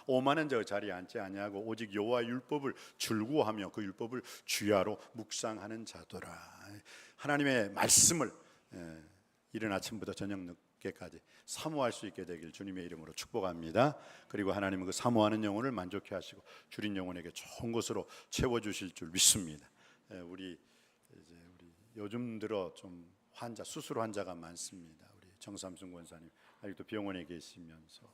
오만한 자 자리에 앉지 아니하고 오직 여호와의 율법을 즐거워하며 그 율법을 주야로 묵상하는 자도라. 하나님의 말씀을 이른 아침부터 저녁 늦게까지 사모할 수 있게 되길 주님의 이름으로 축복합니다. 그리고 하나님은 그 사모하는 영혼을 만족해 하시고 줄인 영혼에게 좋은 것으로 채워주실 줄 믿습니다. 우리 요즘 들어 좀 수술 환자가 많습니다. 우리 정삼순 권사님 아직도 병원에 계시면서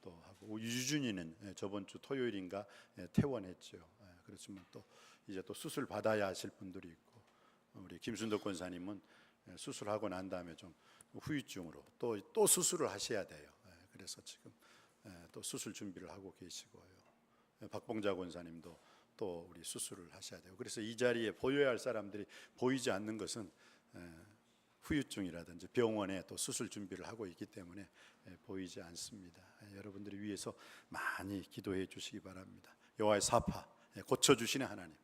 또 하고 유준이는 저번 주 토요일인가 퇴원했죠. 그렇지만 또 이제 또 수술 받아야 하실 분들이 있고, 우리 김순덕 권사님은 수술하고 난 다음에 좀 후유증으로 또 수술을 하셔야 돼요. 그래서 지금 또 수술 준비를 하고 계시고요. 박봉자 권사님도 또 우리 수술을 하셔야 돼요. 그래서 이 자리에 보여야 할 사람들이 보이지 않는 것은 후유증이라든지 병원에 또 수술 준비를 하고 있기 때문에 보이지 않습니다. 여러분들이 위해서 많이 기도해 주시기 바랍니다. 여호와의 사파 고쳐주시는 하나님,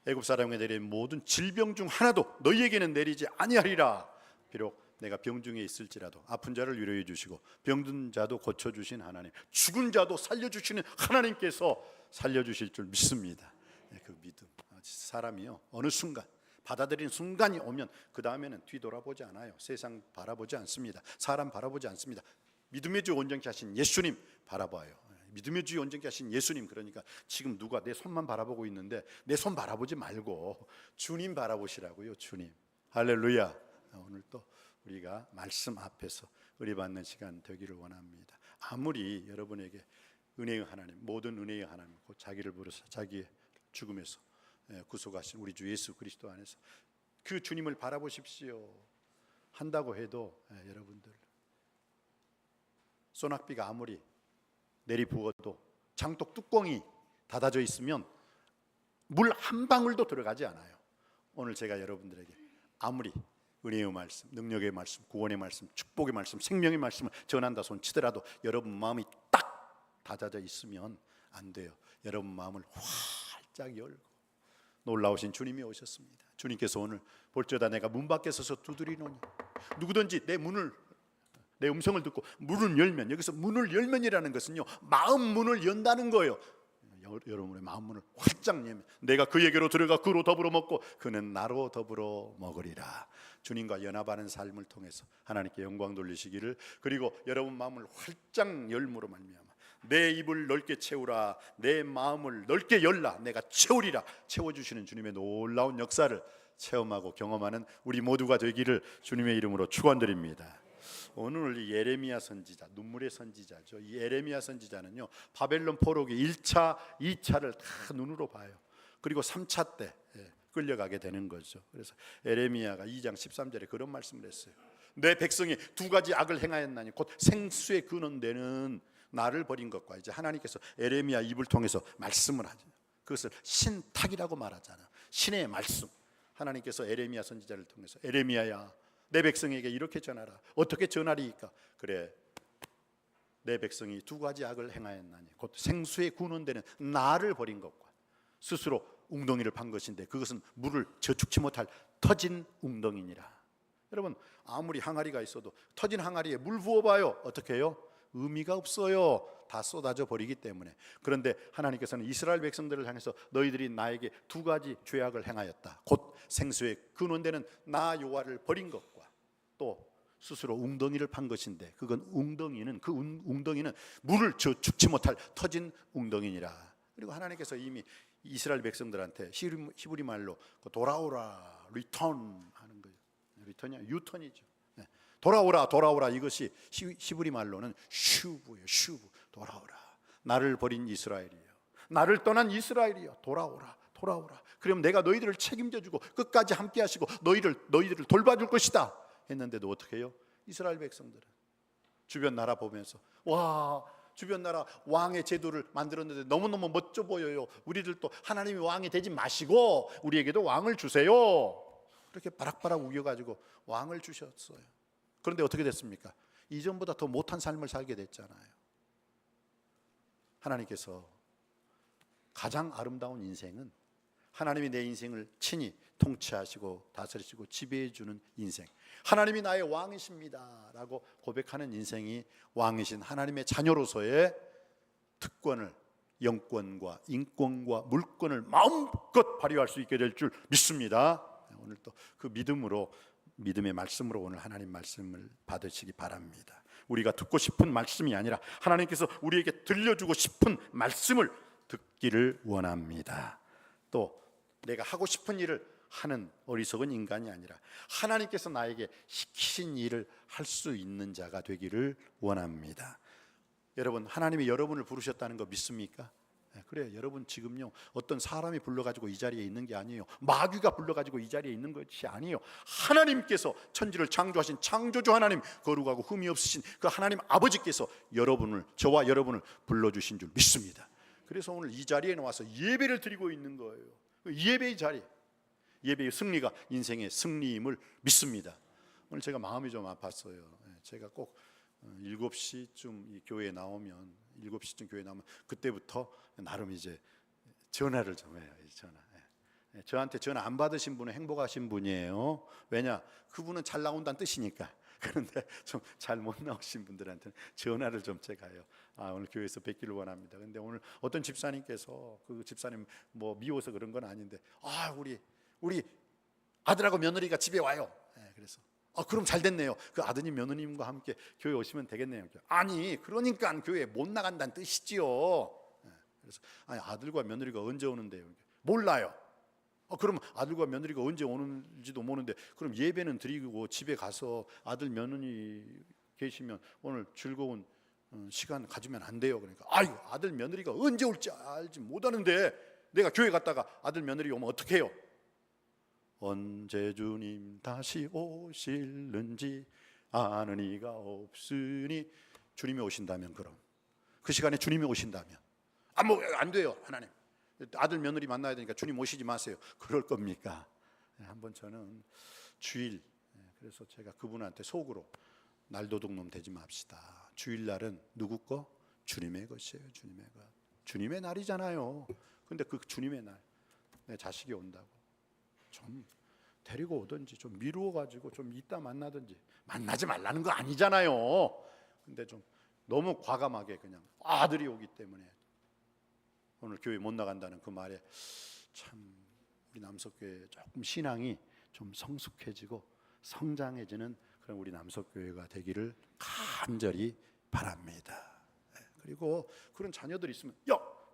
애굽 사람에게 내린 모든 질병 중 하나도 너희에게는 내리지 아니하리라. 비록 내가 병중에 있을지라도 아픈 자를 위로해 주시고 병든 자도 고쳐주신 하나님, 죽은 자도 살려주시는 하나님께서 살려주실 줄 믿습니다. 그 믿음, 사람이요 어느 순간 받아들이는 순간이 오면 그 다음에는 뒤돌아보지 않아요. 세상 바라보지 않습니다. 사람 바라보지 않습니다. 믿음의 주 온전케 하신 예수님 바라봐요. 믿음의 주 온전케 하신 예수님. 그러니까 지금 누가 내 손만 바라보고 있는데 내 손 바라보지 말고 주님 바라보시라고요. 주님. 할렐루야. 오늘 또 우리가 말씀 앞에서 의뢰받는 시간 되기를 원합니다. 아무리 여러분에게 은혜의 하나님, 모든 은혜의 하나님, 곧 자기를 부르사 자기의 죽음에서 구속하신 우리 주 예수 그리스도 안에서 그 주님을 바라보십시오 한다고 해도 여러분들 소낙비가 아무리 내리부어도 장독 뚜껑이 닫아져 있으면 물 한 방울도 들어가지 않아요. 오늘 제가 여러분들에게 아무리 은혜의 말씀, 능력의 말씀, 구원의 말씀, 축복의 말씀, 생명의 말씀을 전한다 손 치더라도 여러분 마음이 딱 닫아져 있으면 안 돼요. 여러분 마음을 활짝 열고 놀라우신 주님이 오셨습니다. 주님께서 오늘 볼지어다 내가 문 밖에 서서 두드리노니 누구든지 내 음성을 듣고 문을 열면, 여기서 문을 열면이라는 것은요 마음 문을 연다는 거예요. 여러분의 마음 문을 활짝 열면 내가 그에게로 들어가 그로 더불어 먹고 그는 나로 더불어 먹으리라. 주님과 연합하는 삶을 통해서 하나님께 영광 돌리시기를, 그리고 여러분 마음을 활짝 열므로 말미암아 내 입을 넓게 채우라, 내 마음을 넓게 열라, 내가 채우리라. 채워주시는 주님의 놀라운 역사를 체험하고 경험하는 우리 모두가 되기를 주님의 이름으로 축원드립니다. 오늘 이 예레미야 선지자, 눈물의 선지자죠. 이 예레미야 선지자는요 바벨론 포로기 1차, 2차를 다 눈으로 봐요. 그리고 3차 때 끌려가게 되는 거죠. 그래서 예레미야가 2장 13절에 그런 말씀을 했어요. 내 백성이 두 가지 악을 행하였나니 곧 생수의 근원되는 나를 버린 것과, 이제 하나님께서 예레미야 입을 통해서 말씀을 하죠. 그것을 신탁이라고 말하잖아요. 신의 말씀. 하나님께서 예레미야 선지자를 통해서 예레미야야 내 백성에게 이렇게 전하라. 어떻게 전하리이까? 그래, 내 백성이 두 가지 악을 행하였나니 곧 생수의 근원되는 나를 버린 것과 스스로 웅덩이를 판 것인데 그것은 물을 저축치 못할 터진 웅덩이니라. 여러분 아무리 항아리가 있어도 터진 항아리에 물 부어봐요. 어떻게 해요? 의미가 없어요. 다 쏟아져 버리기 때문에. 그런데 하나님께서는 이스라엘 백성들을 향해서 너희들이 나에게 두 가지 죄악을 행하였다. 곧 생수의 근원되는 나 여호와를 버린 것과 또 스스로 웅덩이를 판 것인데 그 웅덩이는 물을 저축치 못할 터진 웅덩이니라. 그리고 하나님께서 이미 이스라엘 백성들한테 히브리 말로 돌아오라, 리턴 하는 거예요. 리턴이 유턴이죠. 돌아오라. 이것이 히브리 말로는 슈브예요. 슈브. 돌아오라. 나를 버린 이스라엘이에요. 나를 떠난 이스라엘이요. 돌아오라. 그럼 내가 너희들을 책임져주고 끝까지 함께 하시고 너희들을 돌봐줄 것이다 했는데도 어떻게 해요? 이스라엘 백성들은 주변 나라 보면서 와, 주변 나라 왕의 제도를 만들었는데 너무너무 멋져 보여요. 우리들도 하나님이 왕이 되지 마시고 우리에게도 왕을 주세요. 그렇게 바락바락 우겨가지고 왕을 주셨어요. 그런데 어떻게 됐습니까? 이전보다 더 못한 삶을 살게 됐잖아요. 하나님께서 가장 아름다운 인생은 하나님이 내 인생을 친히 통치하시고 다스리시고 지배해 주는 인생, 하나님이 나의 왕이십니다 라고 고백하는 인생이 왕이신 하나님의 자녀로서의 특권을, 영권과 인권과 물권을 마음껏 발휘할 수 있게 될 줄 믿습니다. 오늘 또 그 믿음으로, 믿음의 말씀으로 오늘 하나님 말씀을 받으시기 바랍니다. 우리가 듣고 싶은 말씀이 아니라 하나님께서 우리에게 들려주고 싶은 말씀을 듣기를 원합니다. 또 내가 하고 싶은 일을 하는 어리석은 인간이 아니라 하나님께서 나에게 시키신 일을 할 수 있는 자가 되기를 원합니다. 여러분, 하나님이 여러분을 부르셨다는 거 믿습니까? 그래요. 여러분 지금요, 어떤 사람이 불러가지고 이 자리에 있는 게 아니에요. 마귀가 불러가지고 이 자리에 있는 것이 아니에요. 하나님께서 천지를 창조하신 창조주 하나님, 거룩하고 흠이 없으신 그 하나님 아버지께서 여러분을, 저와 여러분을 불러주신 줄 믿습니다. 그래서 오늘 이 자리에 나와서 예배를 드리고 있는 거예요. 예배의 자리, 예배의 승리가 인생의 승리임을 믿습니다. 오늘 제가 마음이 좀 아팠어요. 제가 꼭 7시쯤 이 교회에 나오면, 7시쯤 교회에 나오면 그때부터 나름 이제 전화를 좀 해요. 전화. 저한테 전화 안 받으신 분은 행복하신 분이에요. 왜냐? 그분은 잘 나온다는 뜻이니까. 그런데 좀 잘 못 나오신 분들한테는 전화를 좀 제가요, 오늘 교회에서 뵙기를 원합니다. 근데 오늘 어떤 집사님께서, 그 집사님 뭐 미워서 그런 건 아닌데, 우리 아들하고 며느리가 집에 와요. 그래서 그럼 잘 됐네요. 그 아드님 며느님과 함께 교회 오시면 되겠네요. 아니, 그러니까 교회 못 나간다는 뜻이지요. 그래서 아니, 아들과 며느리가 언제 오는데요? 몰라요. 그럼 아들과 며느리가 언제 오는지도 모르는데 그럼 예배는 드리고 집에 가서 아들 며느리 계시면 오늘 즐거운 시간 가지면 안 돼요. 그러니까 아들 며느리가 언제 올지 알지 못하는데 내가 교회 갔다가 아들 며느리 오면 어떡해요? 언제 주님 다시 오실는지 아는 이가 없으니, 주님이 오신다면, 그럼 그 시간에 주님이 오신다면 안 돼요. 하나님, 아들 며느리 만나야 되니까 주님 오시지 마세요. 그럴 겁니까? 한번 저는 주일, 그래서 제가 그분한테 속으로 날도둑놈 되지 맙시다. 주일날은 누구 거? 주님의 것이에요. 주님의 것. 주님의 날이잖아요. 근데 그 주님의 날, 내 자식이 온다고 좀 데리고 오든지, 좀 미루어가지고 좀 이따 만나든지, 만나지 말라는 거 아니잖아요. 근데 좀 너무 과감하게 그냥 아들이 오기 때문에 오늘 교회 못 나간다는 그 말에 참 우리 남석교회 조금 신앙이 좀 성숙해지고 성장해지는 그런 우리 남석교회가 되기를 간절히 바랍니다. 그리고 그런 자녀들이 있으면,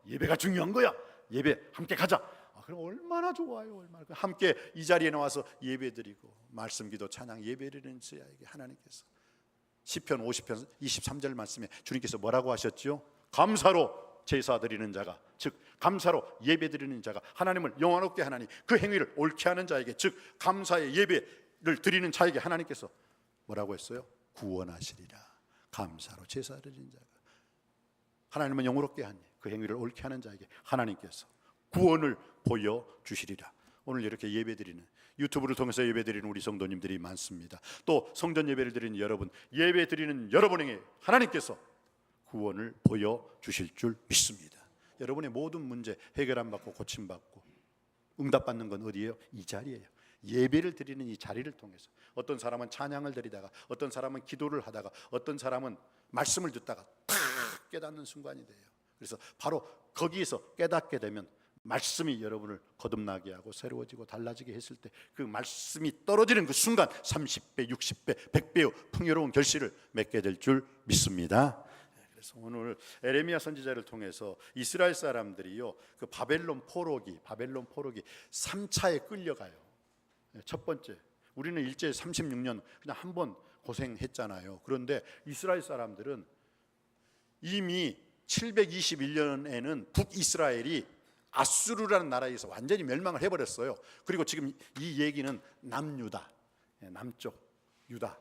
예배가 중요한 거야, 예배 함께 가자. 그럼 얼마나 좋아요. 얼마나 함께 이 자리에 나와서 예배드리고 말씀기도 찬양 예배드리는 자에게 하나님께서 시편 50편 23절 말씀에 주님께서 뭐라고 하셨죠? 감사로 제사 드리는 자가, 즉 감사로 예배 드리는 자가 하나님을 영화롭게 하나니 그 행위를 옳게 하는 자에게, 즉 감사의 예배를 드리는 자에게 하나님께서 뭐라고 했어요? 구원하시리라. 감사로 제사 드리는 자가, 하나님은 영화롭게 하니 그 행위를 옳게 하는 자에게 하나님께서 구원을 보여주시리라. 오늘 이렇게 예배드리는, 유튜브를 통해서 예배드리는 우리 성도님들이 많습니다. 또 성전 예배를 드리는 여러분, 예배드리는 여러분에게 하나님께서 구원을 보여주실 줄 믿습니다. 여러분의 모든 문제 해결 안 받고 고침받고 응답받는 건 어디예요? 이 자리예요. 예배를 드리는 이 자리를 통해서 어떤 사람은 찬양을 드리다가, 어떤 사람은 기도를 하다가, 어떤 사람은 말씀을 듣다가 탁 깨닫는 순간이 돼요. 그래서 바로 거기에서 깨닫게 되면 말씀이 여러분을 거듭나게 하고 새로워지고 달라지게 했을 때 그 말씀이 떨어지는 그 순간 30배, 60배, 100배의 풍요로운 결실을 맺게 될 줄 믿습니다. 그래서 오늘 에레미야 선지자를 통해서 이스라엘 사람들이요, 그 바벨론 포로기 3차에 끌려가요. 첫 번째, 우리는 일제 36년 그냥 한 번 고생했잖아요. 그런데 이스라엘 사람들은 이미 721년에는 북이스라엘이 아수르라는 나라에서 완전히 멸망을 해버렸어요. 그리고 지금 이 얘기는 남유다, 남쪽 유다,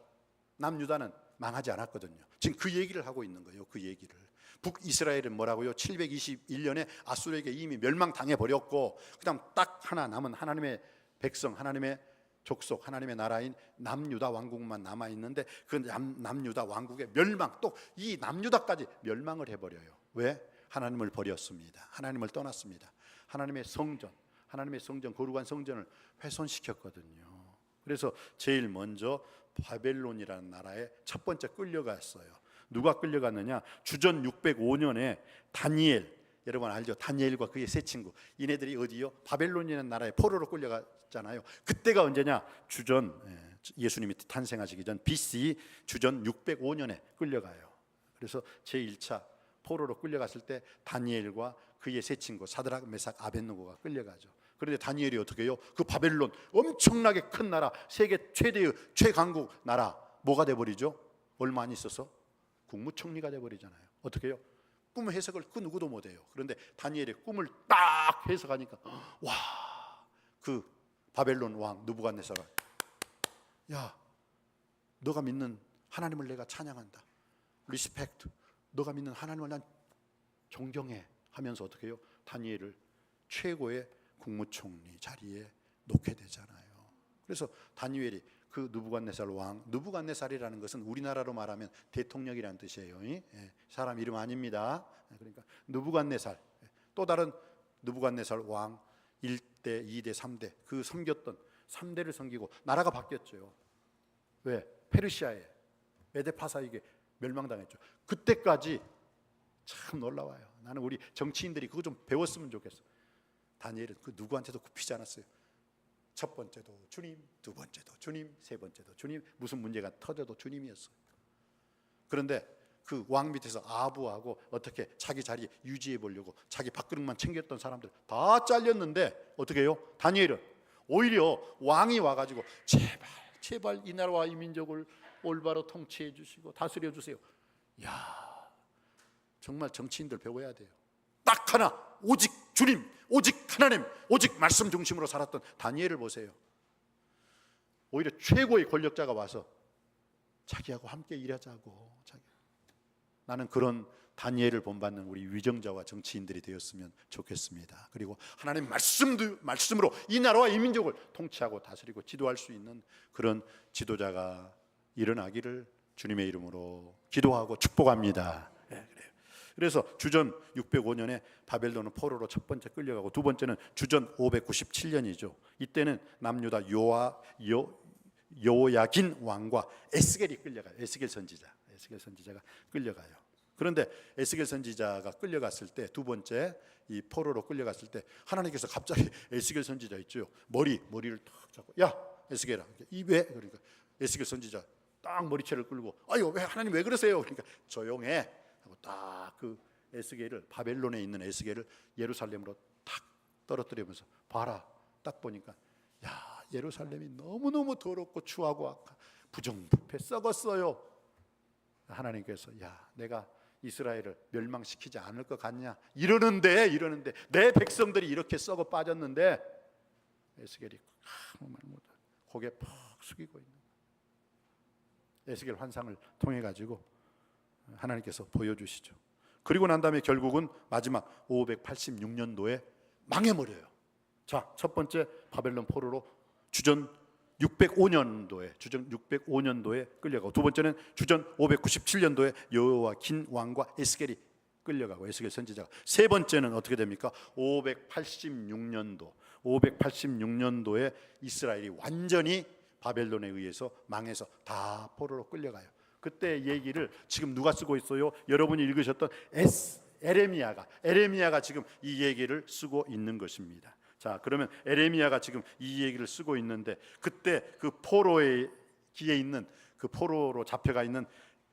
남유다는 망하지 않았거든요. 지금 그 얘기를 하고 있는 거예요. 그 얘기를. 북이스라엘은 뭐라고요? 721년에 아수르에게 이미 멸망당해 버렸고, 그다음 딱 하나 남은 하나님의 백성, 하나님의 족속, 하나님의 나라인 남유다 왕국만 남아 있는데 그 남유다 왕국의 멸망, 또 이 남유다까지 멸망을 해버려요. 왜? 하나님을 버렸습니다. 하나님을 떠났습니다. 하나님의 성전, 하나님의 성전, 거룩한 성전을 훼손시켰거든요. 그래서 제일 먼저 바벨론이라는 나라에 첫 번째 끌려갔어요. 누가 끌려갔느냐? 주전 605년에 다니엘, 여러분 알죠? 다니엘과 그의 세 친구, 이네들이 어디요? 바벨론이라는 나라에 포로로 끌려갔잖아요. 그때가 언제냐? 예수님이 탄생하시기 전 BC 주전 605년에 끌려가요. 그래서 제1차 포로로 끌려갔을 때 다니엘과 그의 세 친구 사드락, 메삭, 아벳느고가 끌려가죠. 그런데 다니엘이 어떻게 해요? 그 바벨론 엄청나게 큰 나라, 세계 최대의 최강국 나라 뭐가 돼버리죠? 얼마 안 있어서 국무총리가 돼버리잖아요. 어떻게 해요? 꿈 해석을 그 누구도 못해요. 그런데 다니엘의 꿈을 딱 해석하니까 와, 그 바벨론 왕 느부갓네살아, 야, 너가 믿는 하나님을 내가 찬양한다. 리스펙트. 너가 믿는 하나님을 난 존경해 하면서 어떻게 해요? 다니엘을 최고의 국무총리 자리에 놓게 되잖아요. 그래서 다니엘이 그 느부갓네살 왕, 느부갓네살이라는 것은 우리나라로 말하면 대통령이라는 뜻이에요. 사람 이름 아닙니다. 그러니까 느부갓네살, 또 다른 느부갓네살 왕 1대, 2대, 3대 그 섬겼던 3대를 섬기고 나라가 바뀌었죠. 왜? 페르시아에 메데파사에게 멸망당했죠. 그때까지 참 놀라워요. 나는 우리 정치인들이 그거 좀 배웠으면 좋겠어. 다니엘은 그 누구한테도 굽히지 않았어요. 첫 번째도 주님, 두 번째도 주님, 세 번째도 주님, 무슨 문제가 터져도 주님이었어요. 그런데 그 왕 밑에서 아부하고 어떻게 자기 자리 유지해 보려고 자기 밥그릇만 챙겼던 사람들 다 잘렸는데 어떻게 해요? 다니엘은 오히려 왕이 와가지고 제발 이 나라와 이 민족을 올바로 통치해 주시고 다스려 주세요. 야, 정말 정치인들 배워야 돼요. 딱 하나, 오직 주님, 오직 하나님, 오직 말씀 중심으로 살았던 다니엘을 보세요. 오히려 최고의 권력자가 와서 자기하고 함께 일하자고. 나는 그런 다니엘을 본받는 우리 위정자와 정치인들이 되었으면 좋겠습니다. 그리고 하나님 말씀으로 이 나라와 이 민족을 통치하고 다스리고 지도할 수 있는 그런 지도자가 일어나기를 주님의 이름으로 기도하고 축복합니다. 그래서 주전 605년에 바벨론은 포로로 첫 번째 끌려가고 두 번째는 주전 597년이죠. 이때는 남유다 여호야긴 왕과 에스겔이 끌려가요. 에스겔 선지자가 끌려가요. 그런데 에스겔 선지자가 끌려갔을 때 두 번째 이 포로로 끌려갔을 때 하나님께서 갑자기 에스겔 선지자 있죠. 머리를 탁 잡고 야 에스겔아 이 왜? 그러니까 에스겔 선지자 딱 머리채를 끌고 아유 왜 하나님 왜 그러세요? 그러니까 조용해 하고 딱 그 에스겔을 바벨론에 있는 에스겔을 예루살렘으로 탁 떨어뜨리면서 봐라. 딱 보니까 야 예루살렘이 너무너무 더럽고 추하고 악하 부정부패 썩었어요. 하나님께서 야 내가 이스라엘을 멸망시키지 않을 것 같냐 이러는데 내 백성들이 이렇게 썩어 빠졌는데 에스겔이 아무 말 못하고 고개 푹 숙이고 있는 에스겔 환상을 통해 가지고 하나님께서 보여주시죠. 그리고 난 다음에 결국은 마지막 586년도에 망해버려요. 자, 첫 번째 바벨론 포로로 주전 605년도에 끌려가고 두 번째는 주전 597년도에 여호야긴 왕과 에스겔이 끌려가고 에스겔 선지자가 세 번째는 어떻게 됩니까? 586년도에 이스라엘이 완전히 바벨론에 의해서 망해서 다 포로로 끌려가요. 그때 얘기를 지금 누가 쓰고 있어요? 여러분이 읽으셨던 에레미야가 지금 이 얘기를 쓰고 있는 것입니다. 자, 그러면 에레미야가 지금 이 얘기를 쓰고 있는데 그때 그 포로의 기에 있는 그 포로로 잡혀가 있는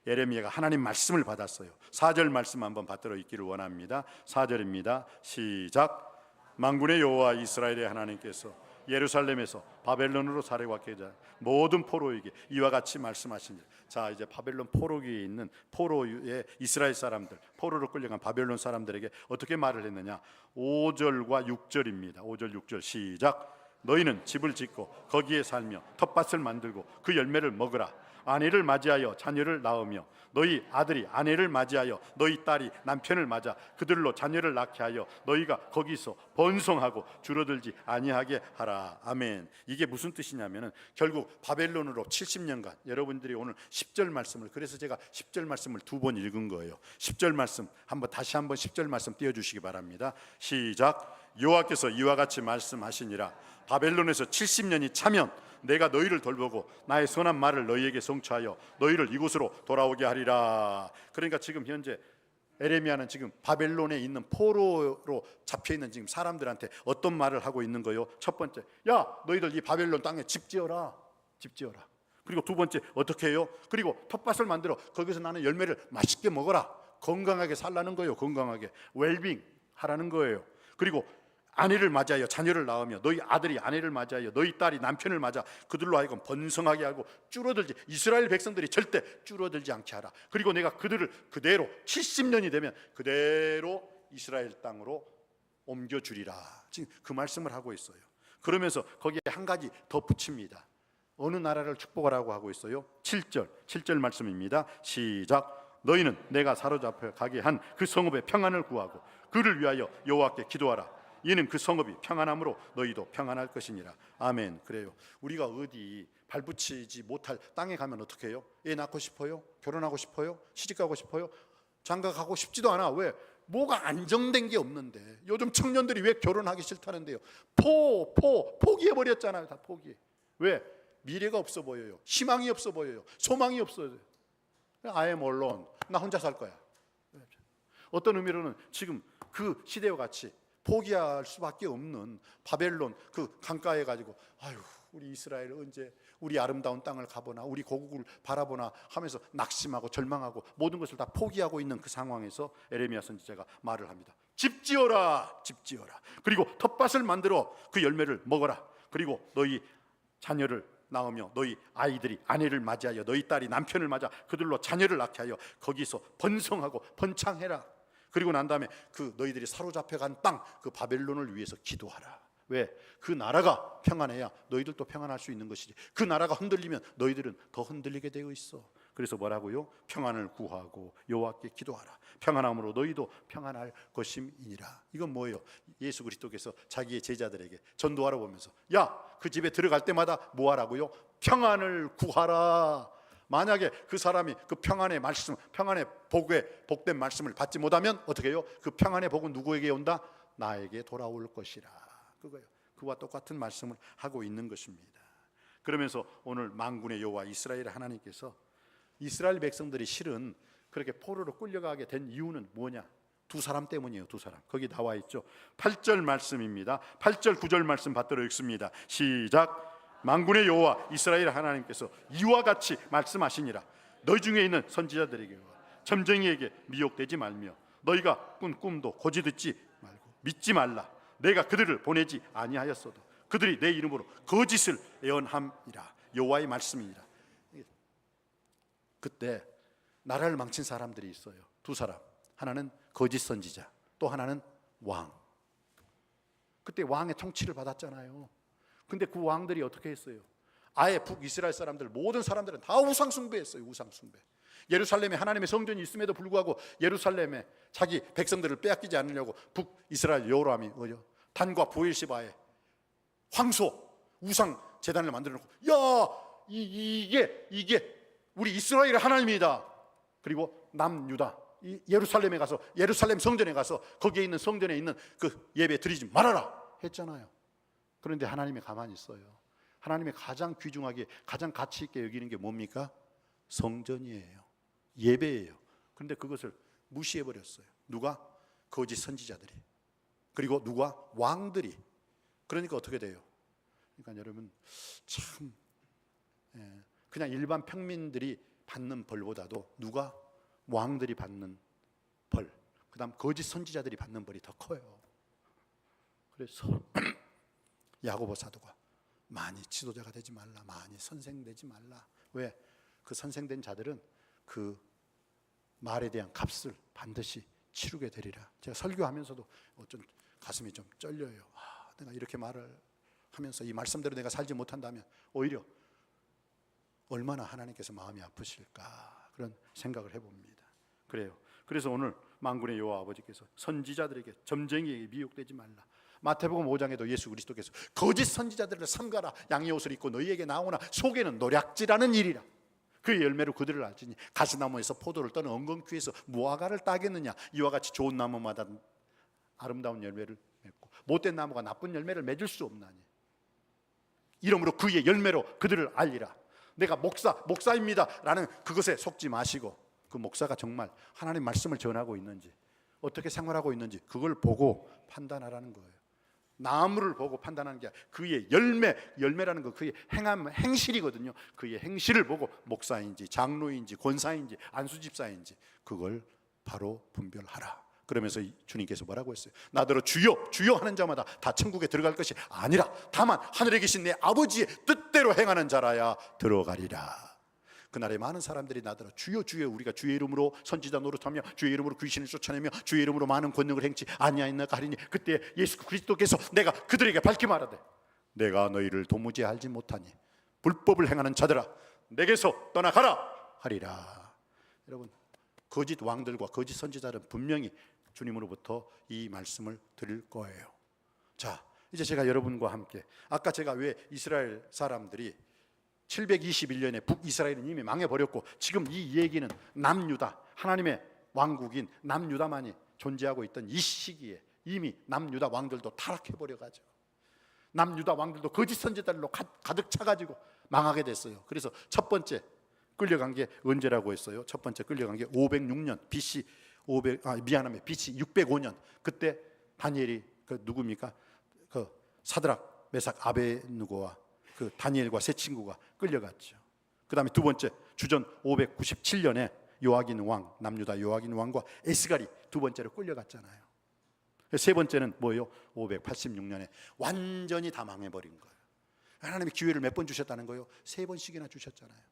에레미야가 하나님 말씀을 받았어요. 4절 말씀 한번 받들어 읽기를 원합니다. 4절입니다. 시작. 만군의 여호와 이스라엘의 하나님께서 예루살렘에서 바벨론으로 사려왔게 하자 모든 포로에게 이와 같이 말씀하시니. 자, 이제 바벨론 포로기에 있는 포로의 이스라엘 사람들, 포로로 끌려간 바벨론 사람들에게 어떻게 말을 했느냐? 5절과 6절입니다. 5절 6절 시작. 너희는 집을 짓고 거기에 살며 텃밭을 만들고 그 열매를 먹으라. 아내를 맞이하여 자녀를 낳으며 너희 아들이 아내를 맞이하여 너희 딸이 남편을 맞아 그들로 자녀를 낳게 하여 너희가 거기서 번성하고 줄어들지 아니하게 하라. 아멘. 이게 무슨 뜻이냐면은 결국 바벨론으로 70년간 여러분들이 오늘 10절 말씀을, 그래서 제가 10절 말씀을 두 번 읽은 거예요. 10절 말씀 다시 한번 10절 말씀 띄워주시기 바랍니다. 시작. 여호와께서 이와 같이 말씀하시니라. 바벨론에서 70년이 차면 내가 너희를 돌보고 나의 선한 말을 너희에게 성취하여 너희를 이곳으로 돌아오게 하리라. 그러니까 지금 현재 에레미야는 지금 바벨론에 있는 포로로 잡혀있는 지금 사람들한테 어떤 말을 하고 있는 거예요? 첫 번째, 야 너희들 이 바벨론 땅에 집 지어라. 집 지어라. 그리고 두 번째 어떻게 해요? 그리고 텃밭을 만들어 거기서 나는 열매를 맛있게 먹어라. 건강하게 살라는 거예요. 건강하게 웰빙 하라는 거예요. 그리고 아내를 맞이하여 자녀를 낳으며 너희 아들이 아내를 맞이하여 너희 딸이 남편을 맞아 그들로 하여금 번성하게 하고 줄어들지, 이스라엘 백성들이 절대 줄어들지 않게 하라. 그리고 내가 그들을 그대로 70년이 되면 그대로 이스라엘 땅으로 옮겨주리라. 지금 그 말씀을 하고 있어요. 그러면서 거기에 한 가지 더 붙입니다. 어느 나라를 축복하라고 하고 있어요? 7절 말씀입니다. 시작. 너희는 내가 사로잡혀 가게 한 그 성읍의 평안을 구하고 그를 위하여 여호와께 기도하라. 이는 그 성읍이 평안함으로 너희도 평안할 것이니라. 아멘. 그래요. 우리가 어디 발붙이지 못할 땅에 가면 어떻게 해요? 애 낳고 싶어요? 결혼하고 싶어요? 시집가고 싶어요? 장가가고 싶지도 않아. 왜? 뭐가 안정된 게 없는데. 요즘 청년들이 왜 결혼하기 싫다는데요? 포기해버렸잖아요. 다 포기해. 왜? 미래가 없어 보여요. 희망이 없어 보여요. 소망이 없어요. I am alone. 나 혼자 살 거야. 어떤 의미로는 지금 그 시대와 같이 포기할 수밖에 없는 바벨론 그 강가에 가지고 아유 우리 이스라엘 언제 우리 아름다운 땅을 가보나 우리 고국을 바라보나 하면서 낙심하고 절망하고 모든 것을 다 포기하고 있는 그 상황에서 에레미야 선지자가 말을 합니다. 집 지어라. 집 지어라. 그리고 텃밭을 만들어 그 열매를 먹어라. 그리고 너희 자녀를 낳으며 너희 아이들이 아내를 맞이하여 너희 딸이 남편을 맞아 그들로 자녀를 낳게 하여 거기서 번성하고 번창해라. 그리고 난 다음에 그 너희들이 사로잡혀간 땅 그 바벨론을 위해서 기도하라. 왜? 그 나라가 평안해야 너희들도 평안할 수 있는 것이지. 그 나라가 흔들리면 너희들은 더 흔들리게 되어 있어. 그래서 뭐라고요? 평안을 구하고 여호와께 기도하라. 평안함으로 너희도 평안할 것임이니라. 이건 뭐예요? 예수 그리스도께서 자기의 제자들에게 전도하러 보면서 야, 그 집에 들어갈 때마다 뭐 하라고요? 평안을 구하라. 만약에 그 사람이 그 평안의 말씀, 평안의 복된 말씀을 받지 못하면 어떻게 해요? 그 평안의 복은 누구에게 온다? 나에게 돌아올 것이라. 그거예요. 그와 똑같은 말씀을 하고 있는 것입니다. 그러면서 오늘 만군의 여호와 이스라엘 하나님께서 이스라엘 백성들이 실은 그렇게 포로로 끌려가게 된 이유는 뭐냐? 두 사람 때문이에요. 두 사람. 거기 나와 있죠. 8절 말씀입니다. 8절 9절 말씀 받들어 읽습니다. 시작. 만군의 여호와 이스라엘 하나님께서 이와 같이 말씀하시니라. 너희 중에 있는 선지자들에게 점쟁이에게 미혹되지 말며 너희가 꾼 꿈도 고지 듣지 말고 믿지 말라. 내가 그들을 보내지 아니하였어도 그들이 내 이름으로 거짓을 예언함이라. 여호와의 말씀이니라. 그때 나라를 망친 사람들이 있어요. 두 사람. 하나는 거짓 선지자, 또 하나는 왕. 그때 왕의 통치를 받았잖아요. 근데 그 왕들이 어떻게 했어요? 아예 북이스라엘 사람들 모든 사람들은 다 우상 숭배했어요. 우상 숭배. 예루살렘에 하나님의 성전이 있음에도 불구하고 예루살렘에 자기 백성들을 빼앗기지 않으려고 북이스라엘 여호람이 단과 부엘시바에 황소 우상 제단을 만들어 놓고 야 이게 우리 이스라엘의 하나님이다. 그리고 남유다 예루살렘에 가서 예루살렘 성전에 가서 거기에 있는 성전에 있는 그 예배 드리지 말아라 했잖아요. 그런데 하나님이 가만히 있어요. 하나님이 가장 귀중하게 가장 가치 있게 여기는 게 뭡니까? 성전이에요. 예배예요. 그런데 그것을 무시해버렸어요. 누가? 거짓 선지자들이. 그리고 누가? 왕들이. 그러니까 어떻게 돼요? 그러니까 여러분 참 그냥 일반 평민들이 받는 벌보다도 누가? 왕들이 받는 벌, 그 다음 거짓 선지자들이 받는 벌이 더 커요. 그래서 야고보 사도가 많이 지도자가 되지 말라, 많이 선생되지 말라. 왜? 그 선생된 자들은 그 말에 대한 값을 반드시 치르게 되리라. 제가 설교하면서도 어쩐 가슴이 좀 쩔려요. 내가 이렇게 말을 하면서 이 말씀대로 내가 살지 못한다면 오히려 얼마나 하나님께서 마음이 아프실까 그런 생각을 해봅니다. 그래요. 그래서 오늘 만군의 여호와 아버지께서 선지자들에게 점쟁이에게 미혹되지 말라. 마태복음 5장에도 예수 그리스도께서 거짓 선지자들을 삼가라. 양의 옷을 입고 너희에게 나오나 속에는 노략질하는 일이라. 그 열매로 그들을 알지니 가시나무에서 포도를 떠는 엉겅퀴에서 무화과를 따겠느냐. 이와 같이 좋은 나무마다 아름다운 열매를 맺고 못된 나무가 나쁜 열매를 맺을 수 없나니 이러므로 그의 열매로 그들을 알리라. 내가 목사입니다 라는 그것에 속지 마시고 그 목사가 정말 하나님 말씀을 전하고 있는지 어떻게 생활하고 있는지 그걸 보고 판단하라는 거예요. 나무를 보고 판단하는 게 아니라 그의 열매라는 거 그의 행실이거든요. 그의 행실을 보고 목사인지 장로인지 권사인지 안수집사인지 그걸 바로 분별하라. 그러면서 주님께서 뭐라고 했어요? 나더러 주여 주여 하는 자마다 다 천국에 들어갈 것이 아니라 다만 하늘에 계신 내 아버지의 뜻대로 행하는 자라야 들어가리라. 그날에 많은 사람들이 나더러 주여 주여 우리가 주의 이름으로 선지자 노릇하며 주의 이름으로 귀신을 쫓아내며 주의 이름으로 많은 권능을 행치 아니하였나가 하리니 그때 예수 그리스도께서 내가 그들에게 밝히 말하되 내가 너희를 도무지 알지 못하니 불법을 행하는 자들아 내게서 떠나가라 하리라. 여러분 거짓 왕들과 거짓 선지자들은 분명히 주님으로부터 이 말씀을 드릴 거예요. 자, 이제 제가 여러분과 함께 아까 제가 왜 이스라엘 사람들이 721년에 북이스라엘은 이미 망해버렸고 지금 이 얘기는 남유다 하나님의 왕국인 남유다만이 존재하고 있던 이 시기에 이미 남유다 왕들도 타락해버려가지고 남유다 왕들도 거짓 선지자들로 가득 차가지고 망하게 됐어요. 그래서 첫 번째 끌려간 게 언제라고 했어요? 첫 번째 끌려간 게 506년 BC BC 605년 그때 다니엘이 그 누굽니까? 그 사드락 메삭 아베누고와 그 다니엘과 세 친구가 끌려갔죠. 그 다음에 두 번째 주전 597년에 요아긴 왕 남유다 요아긴 왕과 에스갈이 두 번째로 끌려갔잖아요. 세 번째는 뭐예요? 586년에 완전히 다 망해버린 거예요. 하나님이 기회를 몇 번 주셨다는 거예요? 3번씩이나 주셨잖아요.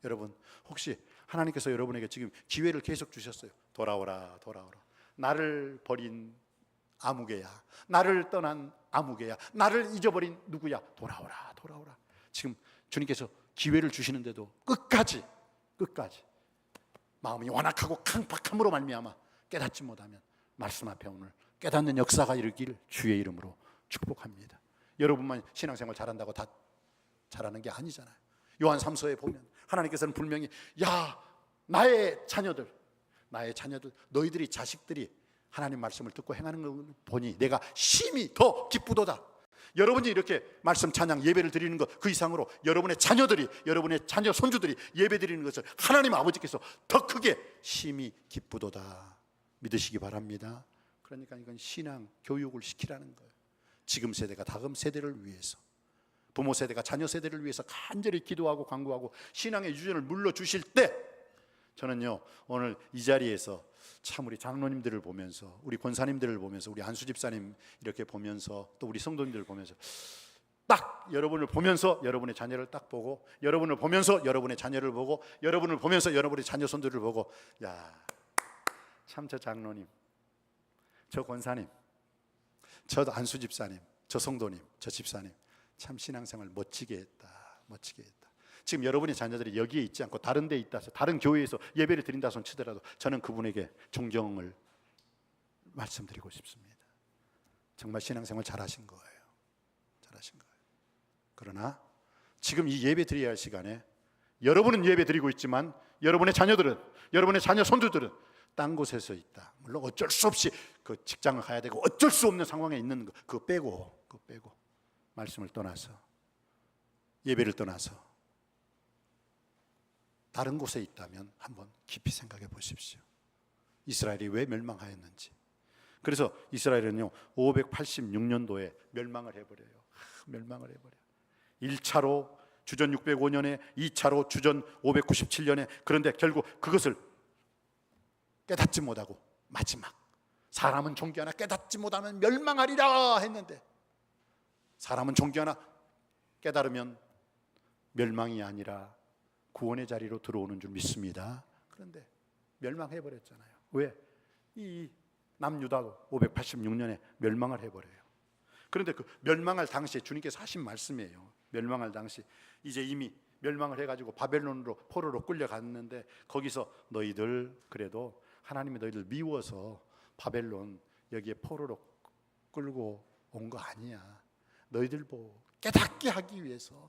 여러분 혹시 하나님께서 여러분에게 지금 기회를 계속 주셨어요. 돌아오라 돌아오라. 나를 버린 아무개야 나를 떠난 아무개야 나를 잊어버린 누구야 돌아오라 돌아오라. 지금 주님께서 기회를 주시는데도 끝까지 마음이 완악하고 강팍함으로 말미암아 깨닫지 못하면 말씀 앞에 오늘 깨닫는 역사가 일으키기를 주의 이름으로 축복합니다. 여러분만 신앙생활 잘한다고 다 잘하는 게 아니잖아요. 요한 3서에 보면 하나님께서는 분명히 나의 자녀들 너희들이 자식들이 하나님 말씀을 듣고 행하는 걸 보니 내가 심히 더 기쁘도다. 여러분이 이렇게 말씀 찬양 예배를 드리는 것 그 이상으로 여러분의 자녀들이 여러분의 자녀 손주들이 예배 드리는 것을 하나님 아버지께서 더 크게 심히 기쁘도다 믿으시기 바랍니다. 그러니까 이건 신앙 교육을 시키라는 거예요. 지금 세대가 다음 세대를 위해서 부모 세대가 자녀 세대를 위해서 간절히 기도하고 간구하고 신앙의 유전을 물려주실 때 저는요 오늘 이 자리에서 참 우리 장로님들을 보면서 우리 권사님들을 보면서 우리 안수집사님 이렇게 보면서 또 우리 성도님들을 보면서 딱 여러분을 보면서 여러분의 자녀를 딱 보고 여러분을 보면서 여러분의 자녀를 보고 여러분을 보면서 여러분의 자녀 손들을 보고 참 저 장로님 저 권사님 저 안수집사님 저 성도님 저 집사님 참 신앙생활 멋지게 했다. 지금 여러분의 자녀들이 여기에 있지 않고 다른 데 있다 다른 교회에서 예배를 드린다 손 치더라도 저는 그분에게 존경을 말씀드리고 싶습니다. 정말 신앙생활 잘하신 거예요. 그러나 지금 이 예배 드려야 할 시간에 여러분은 예배 드리고 있지만 여러분의 자녀들은 여러분의 자녀 손주들은 딴 곳에서 있다. 물론 어쩔 수 없이 그 직장을 가야 되고 어쩔 수 없는 상황에 있는 거 그거 빼고 말씀을 떠나서 예배를 떠나서 다른 곳에 있다면 한번 깊이 생각해 보십시오. 이스라엘이 왜 멸망하였는지. 그래서 이스라엘은요 586년도에 멸망을 해버려요. 1차로 주전 605년에 2차로 주전 597년에 그런데 결국 그것을 깨닫지 못하고 마지막 사람은 존귀하나 깨닫지 못하면 멸망하리라 했는데 사람은 존귀하나 깨달으면 멸망이 아니라 구원의 자리로 들어오는 줄 믿습니다. 그런데 멸망해버렸잖아요. 왜? 이 남유다도 586년에 멸망을 해버려요. 그런데 그 멸망할 당시에 주님께서 하신 말씀이에요. 멸망할 당시 이제 이미 멸망을 해가지고 바벨론으로 포로로 끌려갔는데 거기서 너희들 그래도 하나님이 너희들 미워서 바벨론 여기에 포로로 끌고 온 거 아니야. 너희들 보고 깨닫게 하기 위해서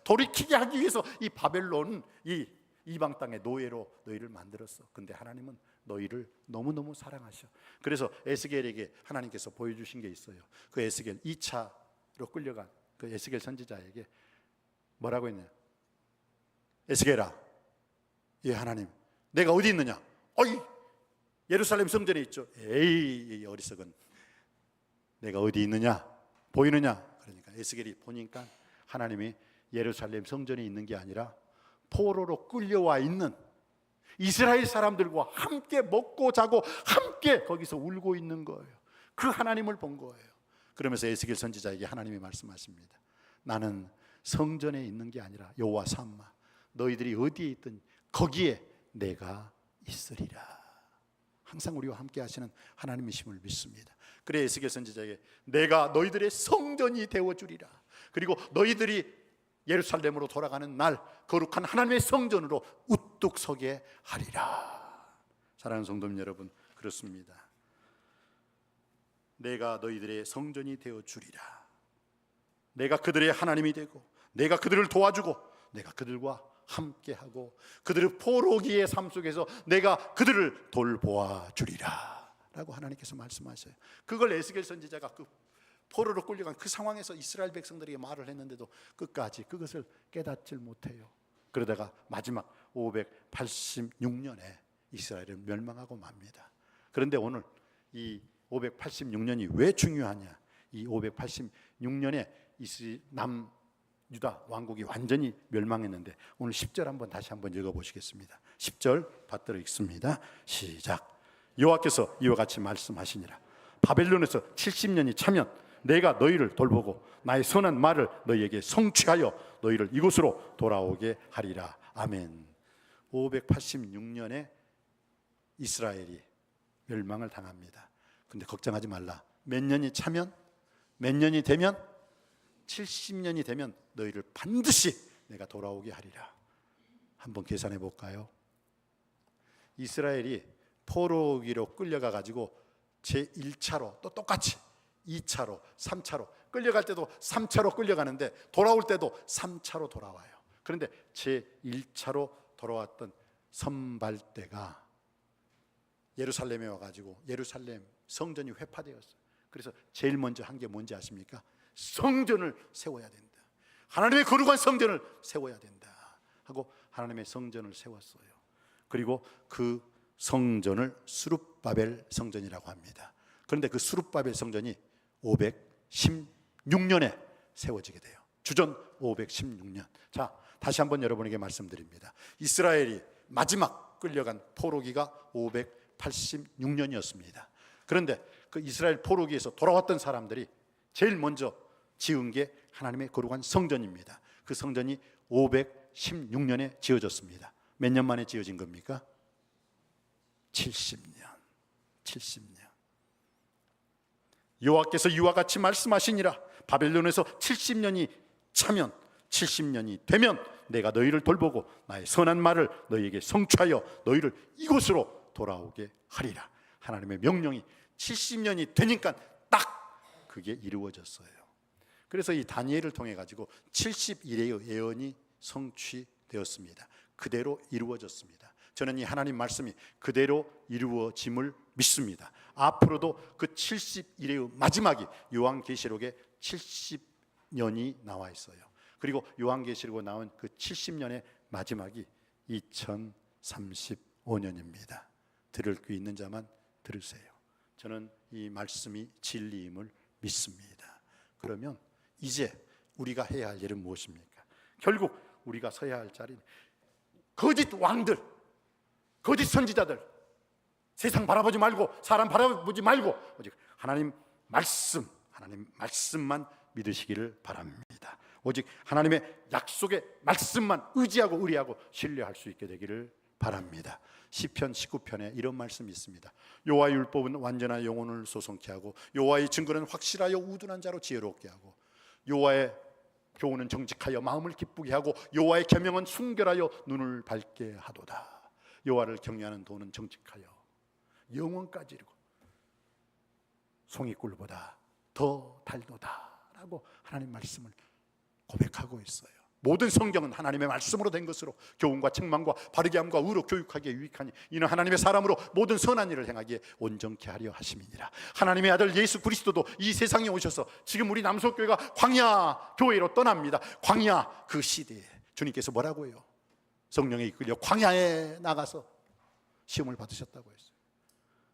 돌이키게 하기 위해서 이 바벨론 이 이방 땅의 노예로 너희를 만들었어. 근데 하나님은 너희를 너무너무 사랑하셔. 그래서 에스겔에게 하나님께서 보여주신 게 있어요. 그 에스겔 2차로 끌려간 그 에스겔 선지자에게 뭐라고 했냐? 에스겔아, 예 하나님, 내가 어디 있느냐? 어이, 예루살렘 성전에 있죠. 에이, 어리석은, 내가 어디 있느냐? 보이느냐? 그러니까 에스겔이 보니까 하나님이 예루살렘 성전에 있는 게 아니라 포로로 끌려와 있는 이스라엘 사람들과 함께 먹고 자고 함께 거기서 울고 있는 거예요. 그 하나님을 본 거예요. 그러면서 에스겔 선지자에게 하나님이 말씀하십니다. 나는 성전에 있는 게 아니라 여호와 삼마, 너희들이 어디에 있든 거기에 내가 있으리라. 항상 우리와 함께 하시는 하나님이심을 믿습니다. 그래 에스겔 선지자에게 내가 너희들의 성전이 되어주리라. 그리고 너희들이 예루살렘으로 돌아가는 날 거룩한 하나님의 성전으로 우뚝 서게 하리라. 사랑하는 성도님 여러분, 그렇습니다. 내가 너희들의 성전이 되어주리라. 내가 그들의 하나님이 되고 내가 그들을 도와주고 내가 그들과 함께하고 그들의 포로기의 삶 속에서 내가 그들을 돌보아 주리라 라고 하나님께서 말씀하셔요. 그걸 에스겔 선지자가 그 포로로 끌려간 그 상황에서 이스라엘 백성들에게 말을 했는데도 끝까지 그것을 깨닫질 못해요. 그러다가 마지막 586년에 이스라엘은 멸망하고 맙니다. 그런데 오늘 이 586년이 왜 중요하냐? 이 586년에 남유다 왕국이 완전히 멸망했는데 오늘 10절 한번 다시 한번 읽어보시겠습니다. 10절 받들어 읽습니다. 시작. 여호와께서 이와 같이 말씀하시니라. 바벨론에서 70년이 차면 내가 너희를 돌보고 나의 선한 말을 너희에게 성취하여 너희를 이곳으로 돌아오게 하리라. 아멘. 586년에 이스라엘이 멸망을 당합니다. 근데 걱정하지 말라. 몇 년이 차면, 몇 년이 되면, 70년이 되면 너희를 반드시 내가 돌아오게 하리라. 한번 계산해 볼까요? 이스라엘이 포로기로 끌려가 가지고 제1차로 또 똑같이 2차로 3차로 끌려갈 때도 3차로 끌려가는데 돌아올 때도 3차로 돌아와요. 그런데 제1차로 돌아왔던 선발대가 예루살렘에 와가지고 예루살렘 성전이 회파되었어요. 그래서 제일 먼저 한 게 뭔지 아십니까? 성전을 세워야 된다. 하나님의 거룩한 성전을 세워야 된다 하고 하나님의 성전을 세웠어요. 그리고 그 성전을 수룹바벨 성전이라고 합니다. 그런데 그 수룹바벨 성전이 516년에 세워지게 돼요. 주전 516년. 자, 다시 한번 여러분에게 말씀드립니다. 이스라엘이 마지막 끌려간 포로기가 586년이었습니다. 그런데 그 이스라엘 포로기에서 돌아왔던 사람들이 제일 먼저 지은 게 하나님의 거룩한 성전입니다. 그 성전이 516년에 지어졌습니다. 몇 년 만에 지어진 겁니까? 70년. 여호와께서 이와 같이 말씀하시니라. 바벨론에서 70년이 차면, 70년이 되면 내가 너희를 돌보고 나의 선한 말을 너희에게 성취하여 너희를 이곳으로 돌아오게 하리라. 하나님의 명령이 70년이 되니까 딱 그게 이루어졌어요. 그래서 이 다니엘을 통해 가지고 70일의 예언이 성취되었습니다. 그대로 이루어졌습니다. 저는 이 하나님 말씀이 그대로 이루어짐을 믿습니다. 앞으로도 그 70일의 마지막이 요한계시록에 70년이 나와 있어요. 그리고 요한계시록에 나온 그 70년의 마지막이 2035년입니다. 들을 귀 있는 자만 들으세요. 저는 이 말씀이 진리임을 믿습니다. 그러면 이제 우리가 해야 할 일은 무엇입니까? 결국 우리가 서야 할 자리는 거짓 왕들, 거짓 선지자들, 세상 바라보지 말고 사람 바라보지 말고 오직 하나님 말씀만 믿으시기를 바랍니다. 오직 하나님의 약속의 말씀만 의지하고 의뢰하고 신뢰할 수 있게 되기를 바랍니다. 시편 19편에 이런 말씀이 있습니다. 여호와의 율법은 완전한 영혼을 소송케 하고 여호와의 증거는 확실하여 우둔한 자로 지혜롭게 하고 여호와의 교훈은 정직하여 마음을 기쁘게 하고 여호와의 계명은 순결하여 눈을 밝게 하도다. 여호와를 경외하는 도는 정직하여 영원까지 이르고 송이꿀보다 더 달도다 라고 하나님 말씀을 고백하고 있어요. 모든 성경은 하나님의 말씀으로 된 것으로 교훈과 책망과 바르게 함과 의로 교육하기에 유익하니 이는 하나님의 사람으로 모든 선한 일을 행하기에 온전케 하려 하심이니라. 하나님의 아들 예수 그리스도도 이 세상에 오셔서 지금 우리 남석교회가 광야 교회로 떠납니다. 광야 그 시대에 주님께서 뭐라고 해요? 성령에 이끌려 광야에 나가서 시험을 받으셨다고 했어요.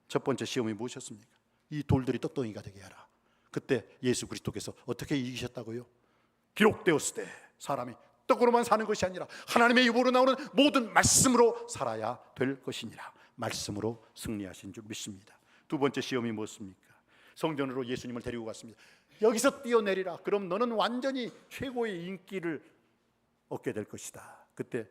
첫 번째 시험이 무엇이었습니까? 이 돌들이 떡덩이가 되게 하라. 그때 예수 그리스도께서 어떻게 이기셨다고요? 기록되었을 때 사람이 떡으로만 사는 것이 아니라 하나님의 입으로 나오는 모든 말씀으로 살아야 될 것이니라. 말씀으로 승리하신 줄 믿습니다. 두 번째 시험이 무엇입니까? 성전으로 예수님을 데리고 갔습니다. 여기서 뛰어내리라. 그럼 너는 완전히 최고의 인기를 얻게 될 것이다. 그때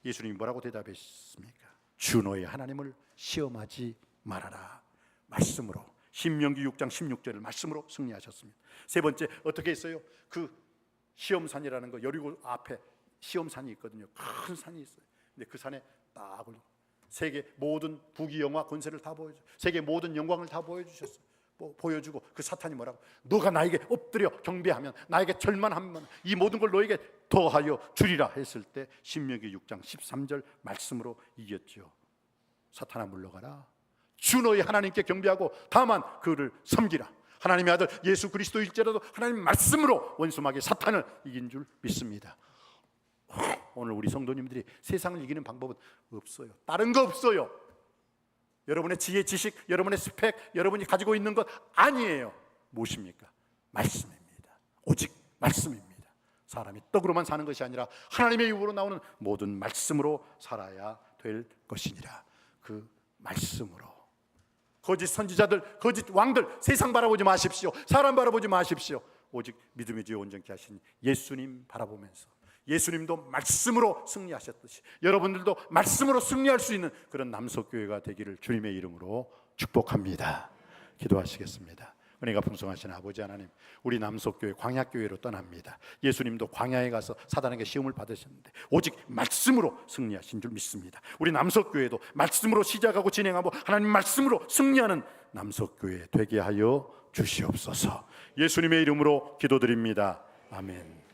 예수님이 뭐라고 대답했습니까? 주 너의 하나님을 시험하지 말아라. 말씀으로, 신명기 6장 16절을 말씀으로 승리하셨습니다. 세 번째 어떻게 했어요? 그 시험산이라는 거, 여리고 앞에 시험산이 있거든요. 큰 산이 있어요. 근데 그 산에 딱 올리고 세계 모든 부귀영화 권세를 다 보여줘, 세계 모든 영광을 다 보여주셨어요. 보여주고 그 사탄이 뭐라고? 너가 나에게 엎드려 경배하면, 나에게 절만하면 이 모든 걸 너에게 더하여 주리라 했을 때 신명기 6장 13절 말씀으로 이겼죠. 사탄아 물러가라. 주 너의 하나님께 경배하고 다만 그를 섬기라. 하나님의 아들 예수 그리스도일지라도 하나님 말씀으로 원수마귀 사탄을 이긴 줄 믿습니다. 오늘 우리 성도님들이 세상을 이기는 방법은 없어요. 다른 거 없어요. 여러분의 지혜, 지식, 여러분의 스펙, 여러분이 가지고 있는 것 아니에요. 무엇입니까? 말씀입니다. 오직 말씀입니다. 사람이 떡으로만 사는 것이 아니라 하나님의 입으로 나오는 모든 말씀으로 살아야 될 것이니라. 그 말씀으로. 거짓 선지자들, 거짓 왕들 세상 바라보지 마십시오. 사람 바라보지 마십시오. 오직 믿음의 주에 온전케 하신 예수님 바라보면서, 예수님도 말씀으로 승리하셨듯이 여러분들도 말씀으로 승리할 수 있는 그런 남석교회가 되기를 주님의 이름으로 축복합니다. 기도하시겠습니다. 은혜가 풍성하신 아버지 하나님, 우리 남석교회 광야교회로 떠납니다. 예수님도 광야에 가서 사단에게 시험을 받으셨는데 오직 말씀으로 승리하신 줄 믿습니다. 우리 남석교회도 말씀으로 시작하고 진행하고 하나님 말씀으로 승리하는 남석교회 되게 하여 주시옵소서. 예수님의 이름으로 기도드립니다. 아멘.